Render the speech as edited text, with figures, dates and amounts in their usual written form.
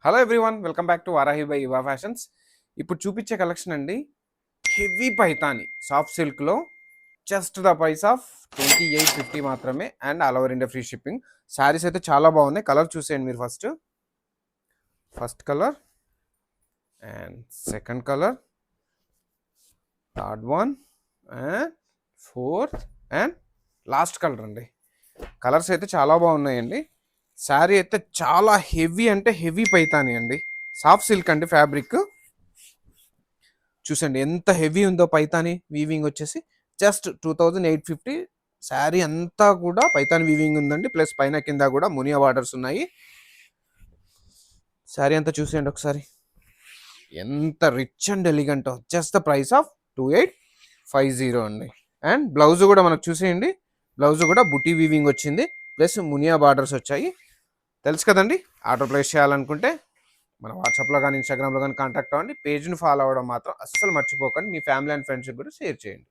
Hello everyone, welcome back to Varahi by Yuva fashions. ఇప్పుడు చూపించే collection అండి హెవీ పైతాని సాఫ్ట్ సిల్క్లో జస్ట్ ద ప్రైస్ ఆఫ్ 2850 మాత్రమే and all over India free shipping. Saris అయితే చాలా బాగున్నాయి. కలర్ చూసేయండి మీరు. First colour and second colour, third one and fourth and last colour అండి. కలర్స్ అయితే చాలా బాగున్నాయండి. శారీ అయితే చాలా హెవీ అంటే హెవీ పైతాని అండి. సాఫ్ట్ సిల్క్ అండి ఫ్యాబ్రిక్. చూసండి ఎంత హెవీ ఉందో పైతాని వీవింగ్ వచ్చేసి జస్ట్ 2850. శారీ అంతా కూడా పైతాని వీవింగ్ ఉందండి. ప్లస్ పైన కింద కూడా మునియా బార్డర్స్ ఉన్నాయి. శారీ అంతా చూసేయండి ఒకసారి, ఎంత rich and elegant. Just the price of 2850 అండి. అండ్ బ్లౌజ్ కూడా మనకు చూసేయండి. బ్లౌజ్ కూడా బుటీ వీవింగ్ వచ్చింది, ప్లస్ మునియా బార్డర్స్ వచ్చాయి. తెలుసు కదండి. ఆర్డర్ ప్లేస్ చేయాలనుకుంటే మన వాట్సాప్లో కానీ ఇన్స్టాగ్రామ్లో కానీ కాంటాక్ట్ అవ్వండి. పేజ్ని ఫాలో అవ్వడం మాత్రం అస్సలు మర్చిపోకండి. మీ ఫ్యామిలీ అండ్ ఫ్రెండ్స్కి కూడా షేర్ చేయండి.